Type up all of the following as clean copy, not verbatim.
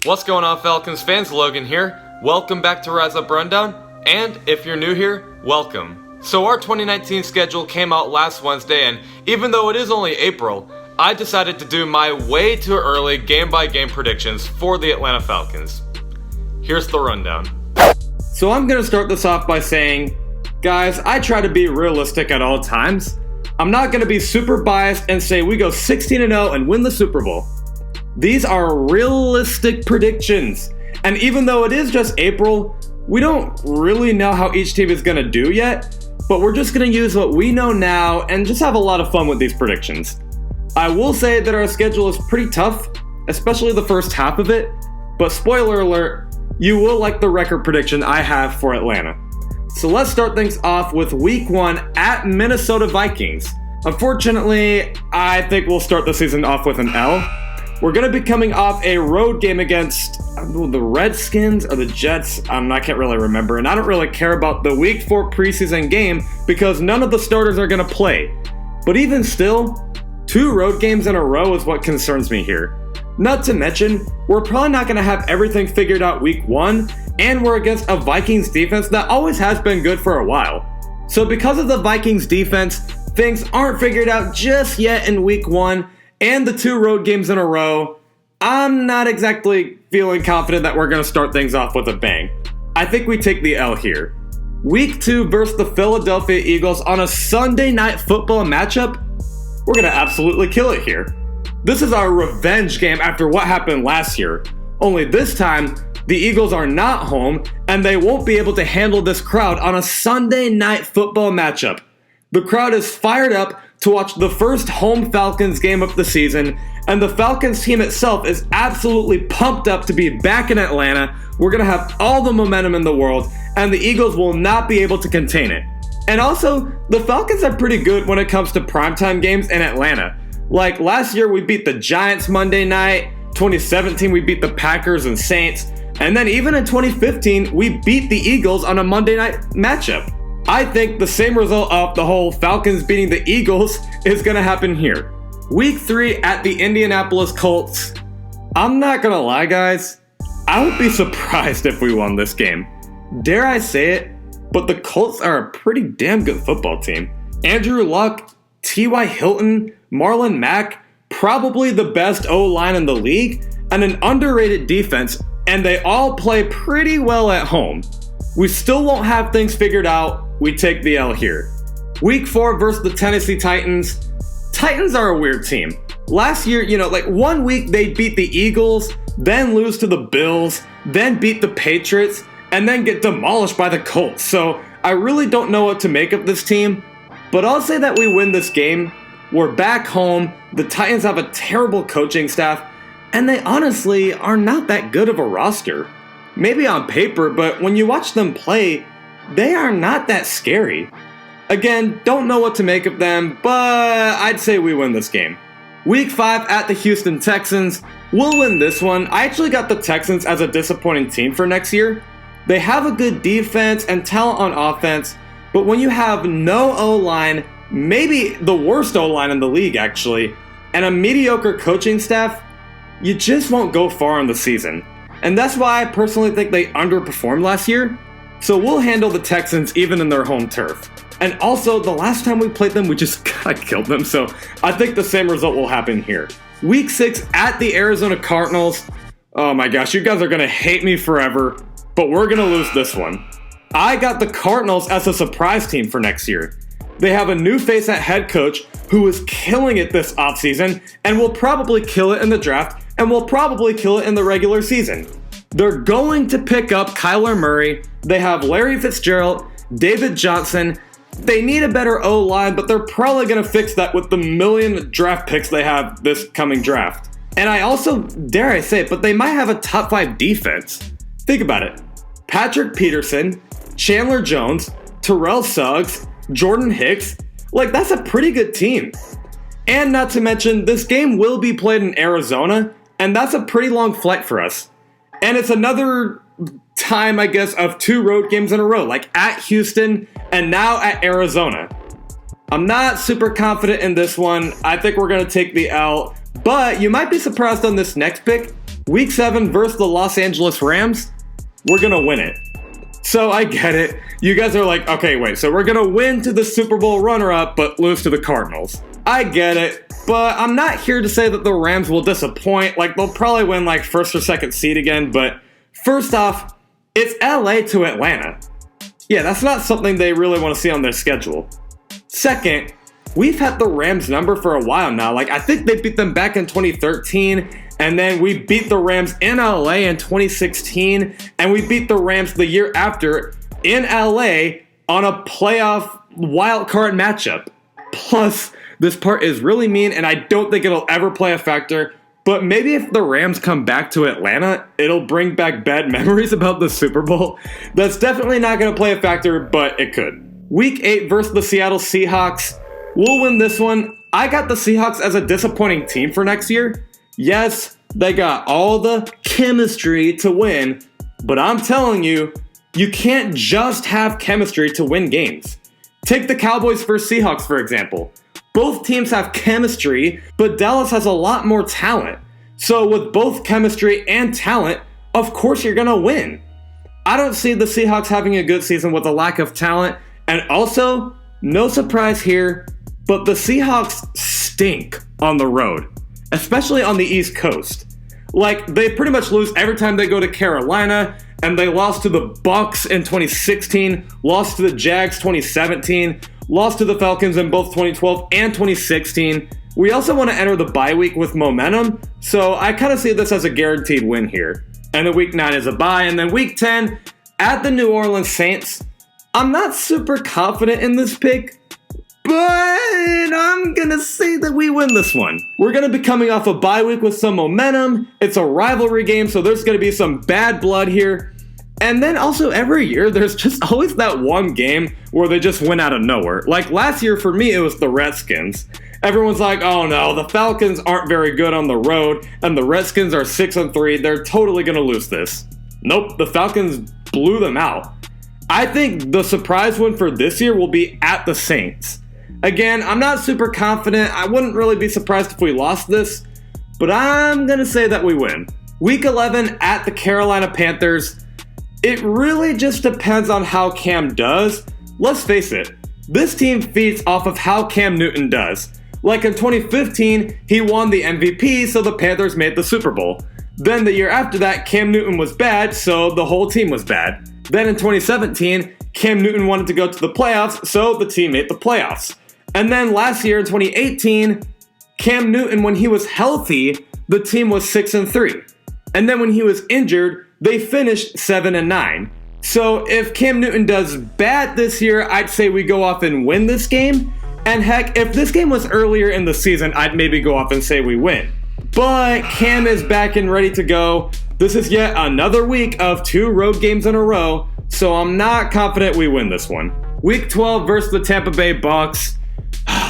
What's going on, Falcons fans? Logan here. Welcome back to Rise Up Rundown, and if you're new here, welcome. So our 2019 schedule came out last Wednesday, and even though it is only April, I decided to do my way too early game-by-game predictions for the Atlanta Falcons. Here's the rundown. So I'm going to start this off by saying, guys, I try to be realistic at all times. I'm not going to be super biased and say we go 16-0 and win the Super Bowl. These are realistic predictions. And even though it is just April, we don't really know how each team is going to do yet, but we're just going to use what we know now and just have a lot of fun with these predictions. I will say that our schedule is pretty tough, especially the first half of it, but spoiler alert, you will like the record prediction I have for Atlanta. So let's start things off with Week 1 at Minnesota Vikings. Unfortunately, I think we'll start the season off with an L. We're going to be coming off a road game against the Redskins or the Jets. I can't really remember. And I don't really care about the Week 4 preseason game because none of the starters are going to play. But even still, 2 road games in a row is what concerns me here. Not to mention, we're probably not going to have everything figured out Week 1. And we're against a Vikings defense that always has been good for a while. So because of the Vikings defense, things aren't figured out just yet in Week 1. And the 2 road games in a row, I'm not exactly feeling confident that we're going to start things off with a bang. I think we take the L here. Week 2 versus the Philadelphia Eagles on a Sunday night football matchup, we're going to absolutely kill it here. This is our revenge game after what happened last year. Only this time, the Eagles are not home, and they won't be able to handle this crowd on a Sunday night football matchup. The crowd is fired up to watch the first home Falcons game of the season, and the Falcons team itself is absolutely pumped up to be back in Atlanta. We're going to have all the momentum in the world, and the Eagles will not be able to contain it. And also, the Falcons are pretty good when it comes to primetime games in Atlanta. Like last year, we beat the Giants Monday night. 2017, we beat the Packers and Saints. And then even in 2015, we beat the Eagles on a Monday night matchup. I think the same result of the whole Falcons beating the Eagles is going to happen here. Week 3 at the Indianapolis Colts. I'm not going to lie, guys. I would be surprised if we won this game. Dare I say it, but the Colts are a pretty damn good football team. Andrew Luck, T.Y. Hilton, Marlon Mack, probably the best O-line in the league, and an underrated defense, and they all play pretty well at home. We still won't have things figured out. We take the L here. Week 4 versus the Tennessee Titans. Titans are a weird team. Last year, 1 week they beat the Eagles, then lose to the Bills, then beat the Patriots, and then get demolished by the Colts. So I really don't know what to make of this team, but I'll say that we win this game. We're back home. The Titans have a terrible coaching staff, and they honestly are not that good of a roster. Maybe on paper, but when you watch them play, they are not that scary. Again, don't know what to make of them, but I'd say we win this game. Week 5 at the Houston Texans. We'll win this one. I actually got the Texans as a disappointing team for next year. They have a good defense and talent on offense, but when you have no O-line, maybe the worst O-line in the league actually, and a mediocre coaching staff, you just won't go far in the season. And that's why I personally think they underperformed last year. So we'll handle the Texans even in their home turf. And also, the last time we played them, we just killed them. So I think the same result will happen here. Week 6 at the Arizona Cardinals. Oh my gosh, you guys are going to hate me forever, but we're going to lose this one. I got the Cardinals as a surprise team for next year. They have a new face at head coach who is killing it this offseason and will probably kill it in the draft and will probably kill it in the regular season. They're going to pick up Kyler Murray. They have Larry Fitzgerald, David Johnson. They need a better O-line, but they're probably going to fix that with the million draft picks they have this coming draft. And I also, dare I say it, but they might have a top 5 defense. Think about it. Patrick Peterson, Chandler Jones, Terrell Suggs, Jordan Hicks. That's a pretty good team. And not to mention, this game will be played in Arizona, and that's a pretty long flight for us. And it's another time, I guess, of 2 road games in a row, like at Houston and now at Arizona. I'm not super confident in this one. I think we're going to take the L, but you might be surprised on this next pick. Week 7 versus the Los Angeles Rams, we're going to win it. So I get it. You guys are like, okay, wait, so we're going to win to the Super Bowl runner-up but lose to the Cardinals. I get it, but I'm not here to say that the Rams will disappoint. Like, they'll probably win like first or second seed again, but first off, it's LA to Atlanta. Yeah, that's not something they really want to see on their schedule. Second, we've had the Rams number for a while now. Like, I think they beat them back in 2013, and then we beat the Rams in LA in 2016, and we beat the Rams the year after in LA on a playoff wildcard matchup. Plus, this part is really mean, and I don't think it'll ever play a factor, but maybe if the Rams come back to Atlanta, it'll bring back bad memories about the Super Bowl. That's definitely not going to play a factor, but it could. Week 8 versus the Seattle Seahawks. We'll win this one. I got the Seahawks as a disappointing team for next year. Yes, they got all the chemistry to win, but I'm telling you, you can't just have chemistry to win games. Take the Cowboys versus Seahawks, for example. Both teams have chemistry, but Dallas has a lot more talent. So with both chemistry and talent, of course you're going to win. I don't see the Seahawks having a good season with a lack of talent. And also, no surprise here, but the Seahawks stink on the road, especially on the East Coast. Like, they pretty much lose every time they go to Carolina, and they lost to the Bucs in 2016, lost to the Jags 2017, lost to the Falcons in both 2012 and 2016. We also want to enter the bye week with momentum, so I kind of see this as a guaranteed win here. And then week 9 is a bye, and then week 10 at the New Orleans Saints. I'm not super confident in this pick, but I'm going to say that we win this one. We're going to be coming off a bye week with some momentum. It's a rivalry game, so there's going to be some bad blood here. And then also every year, there's just always that one game where they just win out of nowhere. Like last year for me, it was the Redskins. Everyone's like, oh no, the Falcons aren't very good on the road, and the Redskins are 6-3. They're totally going to lose this. Nope, the Falcons blew them out. I think the surprise win for this year will be at the Saints. Again, I'm not super confident. I wouldn't really be surprised if we lost this, but I'm going to say that we win. Week 11 at the Carolina Panthers. It really just depends on how Cam does. Let's face it, this team feeds off of how Cam Newton does. Like in 2015, he won the MVP, so the Panthers made the Super Bowl. Then the year after that, Cam Newton was bad, so the whole team was bad. Then in 2017, Cam Newton wanted to go to the playoffs, so the team made the playoffs. And then last year in 2018, Cam Newton, when he was healthy, the team was 6-3. And then when he was injured, they finished 7-9. So if Cam Newton does bad this year, I'd say we go off and win this game. And heck, if this game was earlier in the season, I'd maybe go off and say we win. But Cam is back and ready to go. This is yet another week of 2 road games in a row, so I'm not confident we win this one. Week 12 versus the Tampa Bay Bucs.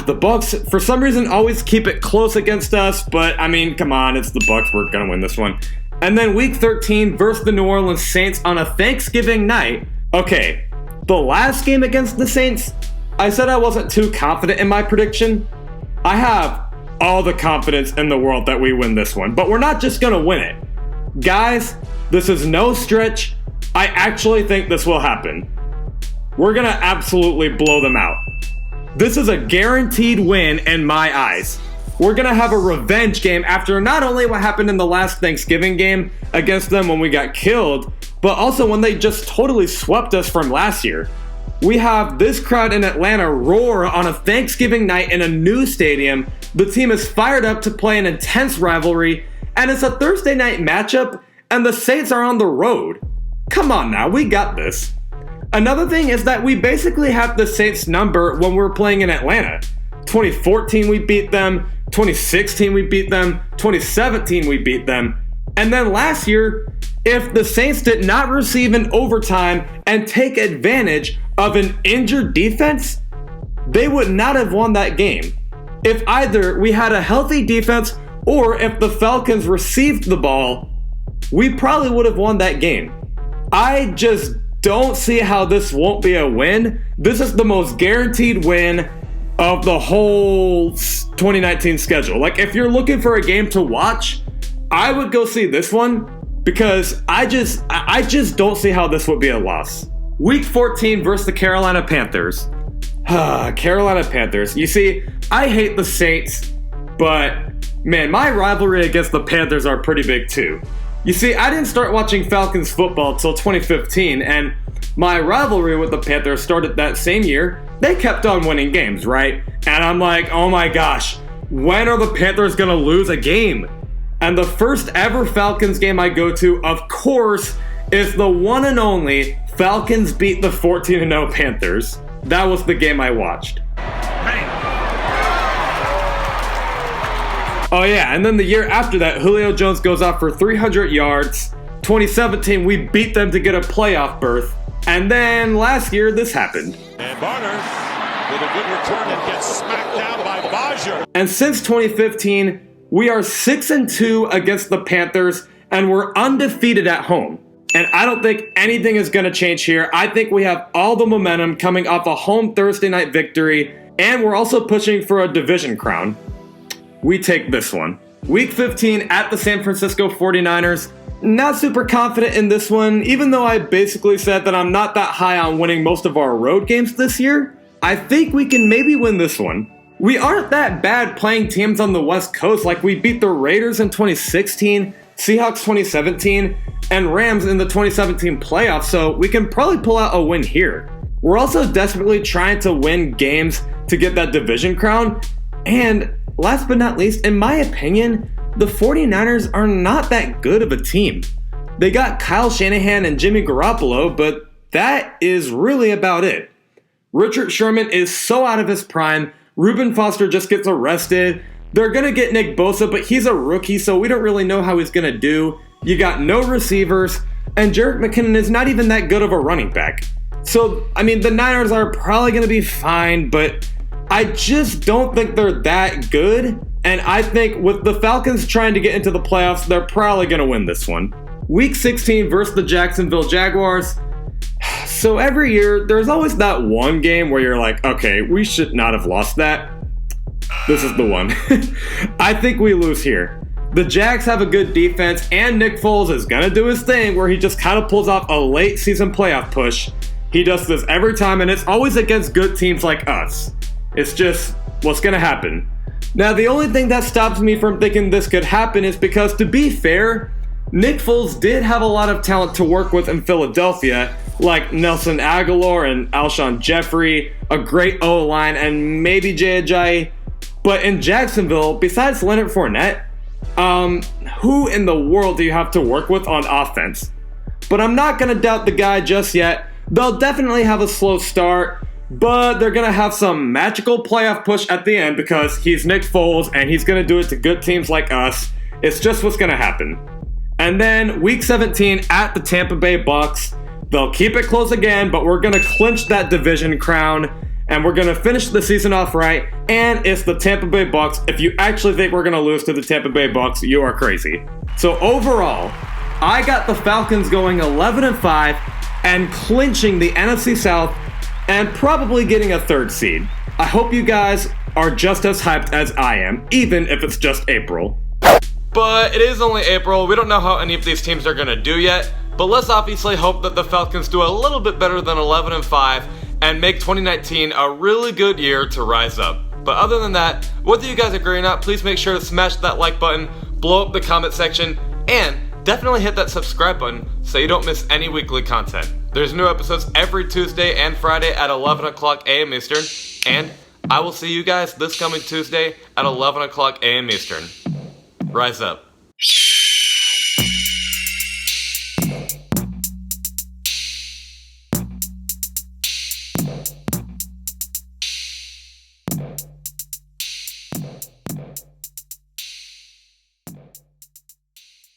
The Bucs, for some reason, always keep it close against us, but I mean, come on, it's the Bucs. We're going to win this one. And then week 13 versus the New Orleans Saints on a Thanksgiving night. Okay, the last game against the Saints, I said I wasn't too confident in my prediction. I have all the confidence in the world that we win this one, but we're not just going to win it. Guys, this is no stretch. I actually think this will happen. We're going to absolutely blow them out. This is a guaranteed win in my eyes. We're going to have a revenge game after not only what happened in the last Thanksgiving game against them when we got killed, but also when they just totally swept us from last year. We have this crowd in Atlanta roar on a Thanksgiving night in a new stadium. The team is fired up to play an intense rivalry, and it's a Thursday night matchup, and the Saints are on the road. Come on now, we got this. Another thing is that we basically have the Saints number when we're playing in Atlanta. 2014 we beat them, 2016 we beat them, 2017 we beat them. And then last year, if the Saints did not receive an overtime and take advantage of an injured defense, they would not have won that game. If either we had a healthy defense or if the Falcons received the ball, we probably would have won that game. I just don't see how this won't be a win. This is the most guaranteed win of the whole 2019 schedule. Like, if you're looking for a game to watch, I would go see this one because I just don't see how this would be a loss. Week 14 versus the Carolina Panthers. Carolina Panthers. You see, I hate the Saints, but man, my rivalry against the Panthers are pretty big too. You see, I didn't start watching Falcons football till 2015, and my rivalry with the Panthers started that same year. They kept on winning games, right? And I'm like, oh my gosh, when are the Panthers gonna lose a game? And the first ever Falcons game I go to, of course, is the one and only Falcons beat the 14-0 Panthers. That was the game I watched. Oh yeah, and then the year after that, Julio Jones goes off for 300 yards. 2017, we beat them to get a playoff berth. And then last year, this happened. And Barner with a good return and gets smacked down by Bajer. And since 2015, we are 6-2 against the Panthers, and we're undefeated at home. And I don't think anything is going to change here. I think we have all the momentum coming off a home Thursday night victory, and we're also pushing for a division crown. We take this one. Week 15 at the San Francisco 49ers. Not super confident in this one, even though I basically said that I'm not that high on winning most of our road games this year. I think we can maybe win this one. We aren't that bad playing teams on the West Coast. Like, we beat the Raiders in 2016, Seahawks 2017, and Rams in the 2017 playoffs, so we can probably pull out a win here. We're also desperately trying to win games to get that division crown, and last but not least, in my opinion, the 49ers are not that good of a team. They got Kyle Shanahan and Jimmy Garoppolo, but that is really about it. Richard Sherman is so out of his prime. Reuben Foster just gets arrested. They're going to get Nick Bosa, but he's a rookie, so we don't really know how he's going to do. You got no receivers, and Jerick McKinnon is not even that good of a running back. So, I mean, the Niners are probably going to be fine, but I just don't think they're that good. And I think with the Falcons trying to get into the playoffs, they're probably going to win this one. Week 16 versus the Jacksonville Jaguars. So every year, there's always that one game where you're like, okay, we should not have lost that. This is the one. I think we lose here. The Jags have a good defense, and Nick Foles is going to do his thing where he just kind of pulls off a late season playoff push. He does this every time, and it's always against good teams like us. It's just what's going to happen. Now, the only thing that stops me from thinking this could happen is because, to be fair, Nick Foles did have a lot of talent to work with in Philadelphia, like Nelson Aguilar and Alshon Jeffrey, a great O-line, and maybe Jay Ajayi. But in Jacksonville, besides Leonard Fournette, who in the world do you have to work with on offense? But I'm not going to doubt the guy just yet. They'll definitely have a slow start, but they're going to have some magical playoff push at the end because he's Nick Foles and he's going to do it to good teams like us. It's just what's going to happen. And then week 17 at the Tampa Bay Bucks. They'll keep it close again, but we're going to clinch that division crown and we're going to finish the season off right. And it's the Tampa Bay Bucks. If you actually think we're going to lose to the Tampa Bay Bucks, you are crazy. So overall, I got the Falcons going 11-5 and clinching the NFC South and probably getting a third seed. I hope you guys are just as hyped as I am, even if it's just April. But it is only April. We don't know how any of these teams are going to do yet. But let's obviously hope that the Falcons do a little bit better than 11-5 and make 2019 a really good year to rise up. But other than that, whether you guys agree or not, please make sure to smash that like button, blow up the comment section, and definitely hit that subscribe button so you don't miss any weekly content. There's new episodes every Tuesday and Friday at 11 o'clock a.m. Eastern, and I will see you guys this coming Tuesday at 11 o'clock a.m. Eastern. Rise up.